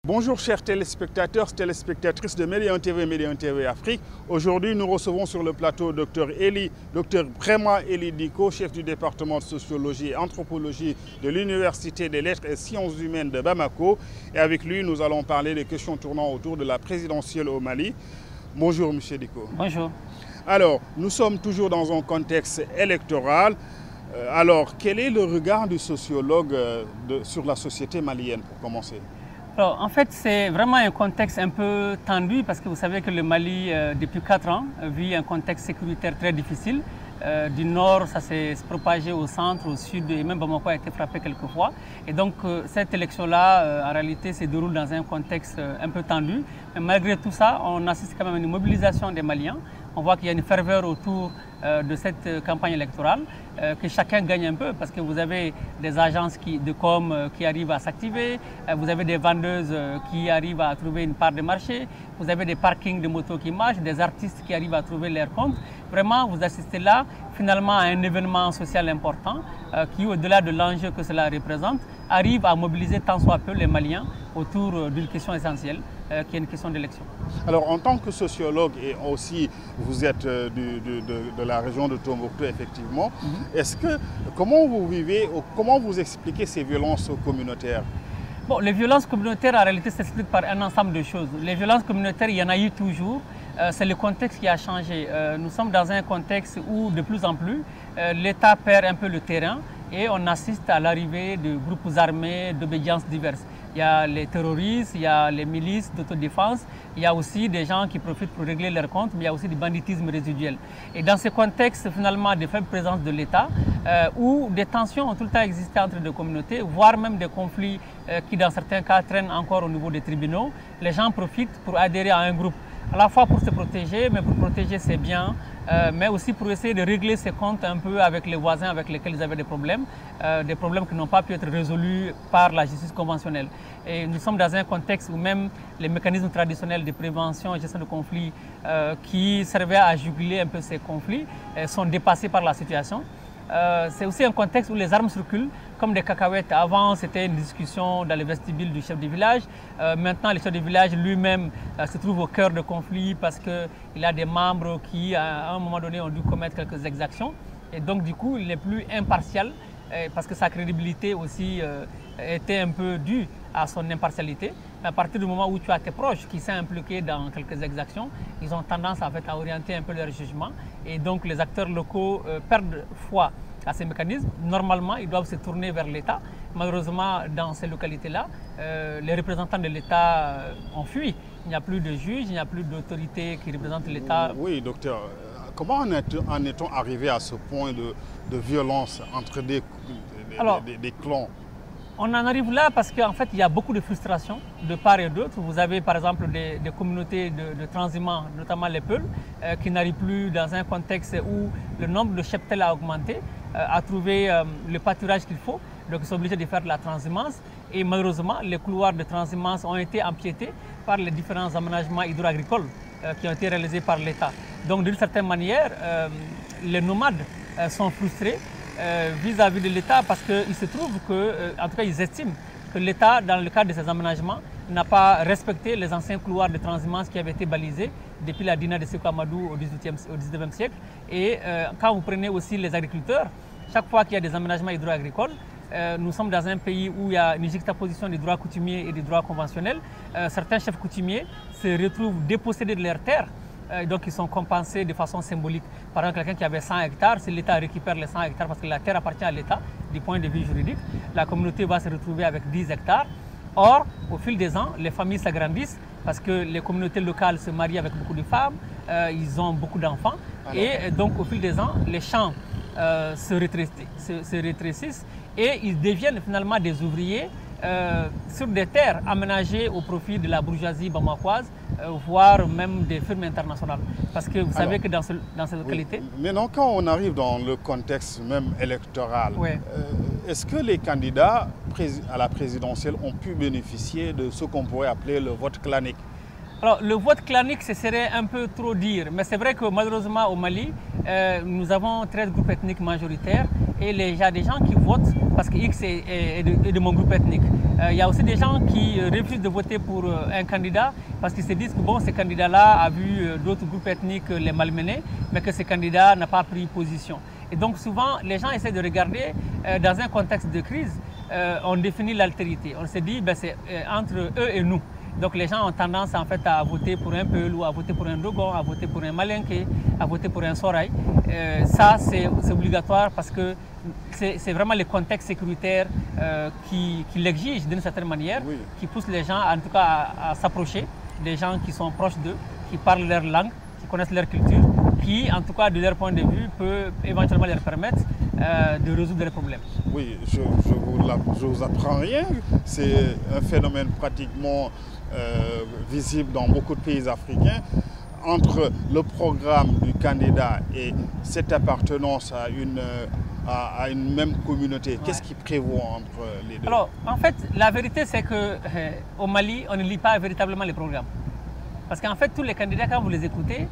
Bonjour chers téléspectateurs, téléspectatrices de Médéon TV Afrique. Aujourd'hui, nous recevons sur le plateau Dr Brema Eli Diko, chef du département de sociologie et anthropologie de l'Université des lettres et sciences humaines de Bamako. Et avec lui, nous allons parler des questions tournant autour de la présidentielle au Mali. Bonjour monsieur Diko. Bonjour. Alors, nous sommes toujours dans un contexte électoral. Alors, quel est le regard du sociologue sur la société malienne pour commencer? Alors, en fait, c'est vraiment un contexte un peu tendu parce que vous savez que le Mali, depuis 4 ans, vit un contexte sécuritaire très difficile. Du nord, ça s'est propagé au centre, au sud, et même Bamako a été frappé quelques fois. Et donc, cette élection-là, en réalité, se déroule dans un contexte un peu tendu. Mais malgré tout ça, on assiste quand même à une mobilisation des Maliens. On voit qu'il y a une ferveur autour de cette campagne électorale, que chacun gagne un peu parce que vous avez des agences de com qui arrivent à s'activer, vous avez des vendeuses qui arrivent à trouver une part de marché, vous avez des parkings de motos qui marchent, des artistes qui arrivent à trouver leur compte. Vraiment, vous assistez là finalement à un événement social important qui, au-delà de l'enjeu que cela représente, arrive à mobiliser tant soit peu les Maliens autour d'une question essentielle, qui est une question d'élection. Alors, en tant que sociologue et aussi vous êtes de la région de Tombouctou, effectivement, comment vous vivez, comment vous expliquez ces violences communautaires? Bon, les violences communautaires, en réalité, s'expliquent par un ensemble de choses. Les violences communautaires, il y en a eu toujours. C'est le contexte qui a changé. Nous sommes dans un contexte où, de plus en plus, l'État perd un peu le terrain et on assiste à l'arrivée de groupes armés d'obédiences diverses. Il y a les terroristes, il y a les milices d'autodéfense, il y a aussi des gens qui profitent pour régler leurs comptes, mais il y a aussi du banditisme résiduel. Et dans ce contexte, finalement, de faible présence de l'État, où des tensions ont tout le temps existé entre des communautés, voire même des conflits qui, dans certains cas, traînent encore au niveau des tribunaux, les gens profitent pour adhérer à un groupe, à la fois pour se protéger, mais pour protéger ses biens, mais aussi pour essayer de régler ses comptes un peu avec les voisins avec lesquels ils avaient des problèmes qui n'ont pas pu être résolus par la justice conventionnelle. Et nous sommes dans un contexte où même les mécanismes traditionnels de prévention et gestion de conflits qui servaient à juguler un peu ces conflits sont dépassés par la situation. C'est aussi un contexte où les armes circulent comme des cacahuètes. Avant, c'était une discussion dans le vestibule du chef du village. Maintenant, le chef du village lui-même se trouve au cœur de conflits parce qu'il a des membres qui, à un moment donné, ont dû commettre quelques exactions. Et donc, du coup, il n'est plus impartial parce que sa crédibilité aussi était un peu due à son impartialité. À partir du moment où tu as tes proches qui sont impliqués dans quelques exactions, ils ont tendance en fait, à orienter un peu leur jugement. Et donc, les acteurs locaux perdent foi à ces mécanismes. Normalement, ils doivent se tourner vers l'État. Malheureusement, dans ces localités-là, les représentants de l'État ont fui. Il n'y a plus de juges, il n'y a plus d'autorités qui représentent l'État. Oui, docteur. Comment en est-on arrivé à ce point de violence entre des clans? On en arrive là parce qu'en fait, il y a beaucoup de frustration de part et d'autre. Vous avez par exemple des communautés de transhumants, notamment les Peuls, qui n'arrivent plus dans un contexte où le nombre de cheptels a augmenté, à trouver le pâturage qu'il faut. Donc ils sont obligés de faire de la transhumance. Et malheureusement, les couloirs de transhumance ont été empiétés par les différents aménagements hydro-agricoles qui ont été réalisés par l'État. Donc d'une certaine manière, les nomades sont frustrés vis-à-vis de l'État parce qu'il se trouve que, en tout cas ils estiment que l'État, dans le cadre de ces aménagements, n'a pas respecté les anciens couloirs de transhumance qui avaient été balisés depuis la Dina de Sékou Amadou au 19e siècle. Et quand vous prenez aussi les agriculteurs, chaque fois qu'il y a des aménagements hydro-agricoles, nous sommes dans un pays où il y a une juxtaposition des droits coutumiers et des droits conventionnels. Certains chefs coutumiers se retrouvent dépossédés de leurs terres. Donc ils sont compensés de façon symbolique. Par exemple, quelqu'un qui avait 100 hectares, si l'État récupère les 100 hectares parce que la terre appartient à l'État, du point de vue juridique, la communauté va se retrouver avec 10 hectares. Or, au fil des ans, les familles s'agrandissent parce que les communautés locales se marient avec beaucoup de femmes, ils ont beaucoup d'enfants. Et donc, au fil des ans, les champs se rétrécissent et ils deviennent finalement des ouvriers sur des terres aménagées au profit de la bourgeoisie bamakoise, voire même des firmes internationales. Parce que vous savez que dans ces localités... Oui. Maintenant, quand on arrive dans le contexte même électoral, est-ce que les candidats à la présidentielle ont pu bénéficier de ce qu'on pourrait appeler le vote clanique? Alors, le vote clanique, ce serait un peu trop dire, mais c'est vrai que malheureusement au Mali, nous avons 13 groupes ethniques majoritaires Et il y a des gens qui votent parce que X est de mon groupe ethnique. Il y a aussi des gens qui refusent de voter pour un candidat parce qu'ils se disent que bon, ce candidat-là a vu d'autres groupes ethniques les malmener, mais que ce candidat n'a pas pris position. Et donc souvent, les gens essaient de regarder dans un contexte de crise, on définit l'altérité. On se dit, ben, c'est entre eux et nous. Donc les gens ont tendance en fait à voter pour un Peul ou à voter pour un Dogon, à voter pour un Malinké, à voter pour un Soraï. Ça, c'est obligatoire parce que c'est vraiment le contexte sécuritaire qui l'exige d'une certaine manière, oui, qui pousse les gens en tout cas à s'approcher des gens qui sont proches d'eux, qui parlent leur langue, qui connaissent leur culture, qui en tout cas de leur point de vue peut éventuellement leur permettre de résoudre les problèmes. Oui, je vous apprends rien, c'est un phénomène pratiquement visible dans beaucoup de pays africains. Entre le programme du candidat et cette appartenance à une même communauté, ouais, qu'est-ce qui prévaut entre les deux? Alors, en fait, la vérité, c'est qu'au Mali, on ne lit pas véritablement les programmes. Parce qu'en fait, tous les candidats, quand vous les écoutez,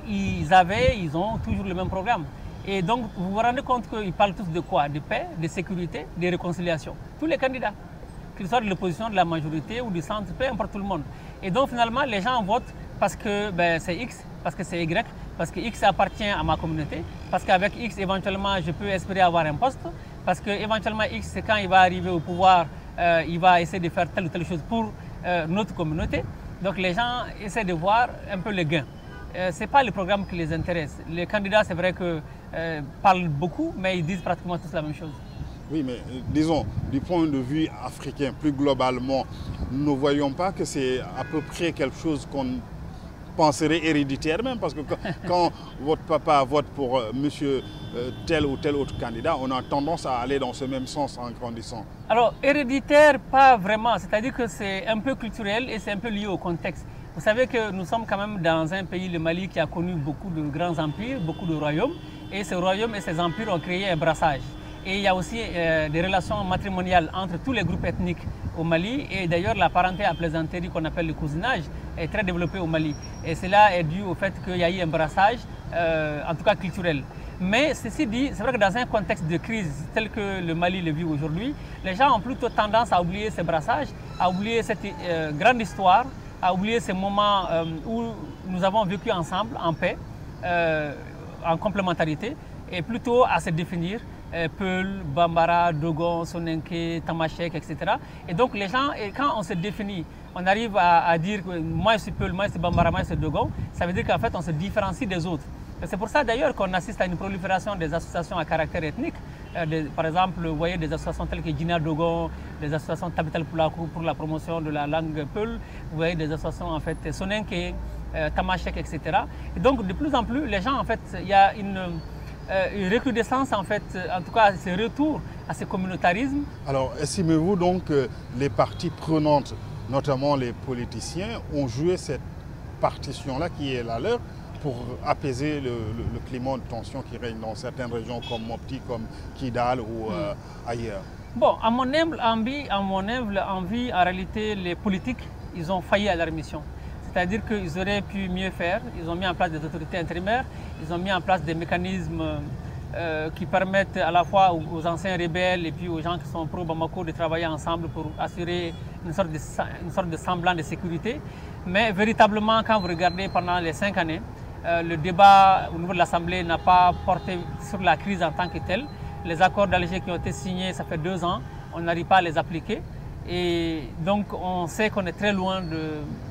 ils ont toujours le même programme. Et donc, vous vous rendez compte qu'ils parlent tous de quoi? De paix, de sécurité, de réconciliation. Tous les candidats, qu'ils soient de l'opposition, de la majorité ou du centre, peu importe tout le monde. Et donc, finalement, les gens votent parce que ben, c'est X, parce que c'est Y, parce que X appartient à ma communauté, parce qu'avec X, éventuellement, je peux espérer avoir un poste, parce que éventuellement X, c'est quand il va arriver au pouvoir, il va essayer de faire telle ou telle chose pour notre communauté. Donc, les gens essaient de voir un peu le gain. Ce n'est pas le programme qui les intéresse. Les candidats, c'est vrai que parlent beaucoup, mais ils disent pratiquement tous la même chose. Oui, mais disons, du point de vue africain, plus globalement, nous ne voyons pas que c'est à peu près quelque chose qu'on penserait héréditaire même, parce que quand votre papa vote pour monsieur tel ou tel autre candidat, on a tendance à aller dans ce même sens en grandissant. Alors, héréditaire, pas vraiment. C'est-à-dire que c'est un peu culturel et c'est un peu lié au contexte. Vous savez que nous sommes quand même dans un pays, le Mali, qui a connu beaucoup de grands empires, beaucoup de royaumes. Et ces royaumes et ces empires ont créé un brassage. Et il y a aussi des relations matrimoniales entre tous les groupes ethniques au Mali. Et d'ailleurs, la parenté à plaisanterie qu'on appelle le cousinage est très développée au Mali. Et cela est dû au fait qu'il y a eu un brassage, en tout cas culturel. Mais ceci dit, c'est vrai que dans un contexte de crise tel que le Mali le vit aujourd'hui, les gens ont plutôt tendance à oublier ces brassages, à oublier cette grande histoire, à oublier ces moments où nous avons vécu ensemble, en paix, en complémentarité, et plutôt à se définir. Peul, Bambara, Dogon, Soninké, Tamashek, etc. Et donc les gens, quand on se définit, on arrive à dire que moi je suis Peul, moi je suis Bambara, moi je suis Dogon, ça veut dire qu'en fait on se différencie des autres. C'est pour ça d'ailleurs qu'on assiste à une prolifération des associations à caractère ethnique. Par exemple, vous voyez des associations telles que Djina Dogon, des associations Tabital Poulakou pour la promotion de la langue Peul, vous voyez des associations en fait Soninké, Tamashek, etc. Et donc de plus en plus, les gens en fait, il y a une recrudescence en fait, en tout cas ce retour à ce communautarisme. Alors estimez-vous donc que les parties prenantes, notamment les politiciens, ont joué cette partition-là qui est la leur pour apaiser le climat de tension qui règne dans certaines régions comme Mopti, comme Kidal ou ailleurs? Bon, à mon humble envie, en réalité, les politiques, ils ont failli à leur mission. C'est-à-dire qu'ils auraient pu mieux faire. Ils ont mis en place des autorités intérimaires, ils ont mis en place des mécanismes qui permettent à la fois aux anciens rebelles et puis aux gens qui sont pro-Bamako de travailler ensemble pour assurer une sorte de semblant de sécurité. Mais véritablement, quand vous regardez pendant les 5 années, le débat au niveau de l'Assemblée n'a pas porté sur la crise en tant que telle. Les accords d'Alger qui ont été signés, ça fait 2 ans, on n'arrive pas à les appliquer. Et donc, on sait qu'on est très loin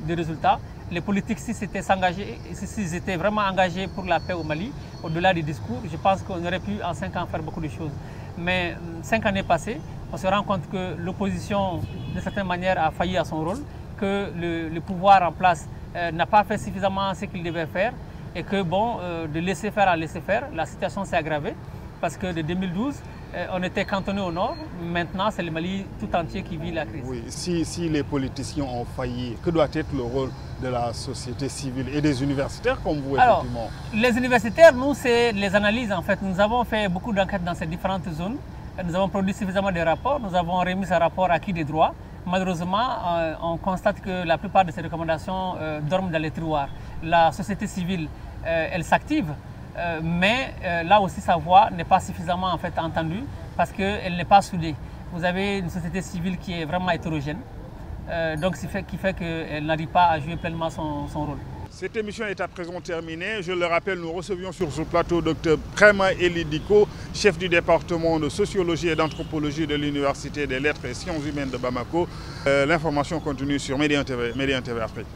des résultats. Les politiques, s'ils étaient vraiment engagés pour la paix au Mali, au-delà des discours, je pense qu'on aurait pu en 5 ans faire beaucoup de choses. Mais 5 années passées, on se rend compte que l'opposition, de certaine manière, a failli à son rôle, que le pouvoir en place n'a pas fait suffisamment ce qu'il devait faire et que, bon, de laisser faire à laisser faire, la situation s'est aggravée parce que de 2012, on était cantonné au nord. Maintenant, c'est le Mali tout entier qui vit la crise. Oui, si les politiciens ont failli, que doit être le rôle de la société civile et des universitaires comme vous, effectivement? Alors, les universitaires, nous, c'est les analyses, en fait. Nous avons fait beaucoup d'enquêtes dans ces différentes zones. Nous avons produit suffisamment de rapports. Nous avons remis ce rapport acquis des droits. Malheureusement, on constate que la plupart de ces recommandations dorment dans les tiroirs. La société civile, elle s'active. mais là aussi sa voix n'est pas suffisamment en fait entendue parce qu'elle n'est pas soudée. Vous avez une société civile qui est vraiment hétérogène, donc qui fait qu'elle n'arrive pas à jouer pleinement son rôle. Cette émission est à présent terminée. Je le rappelle, nous recevions sur ce plateau Dr Préma Ely Dicko, chef du département de sociologie et d'anthropologie de l'Université des lettres et sciences humaines de Bamako. L'information continue sur Médien TV Afrique.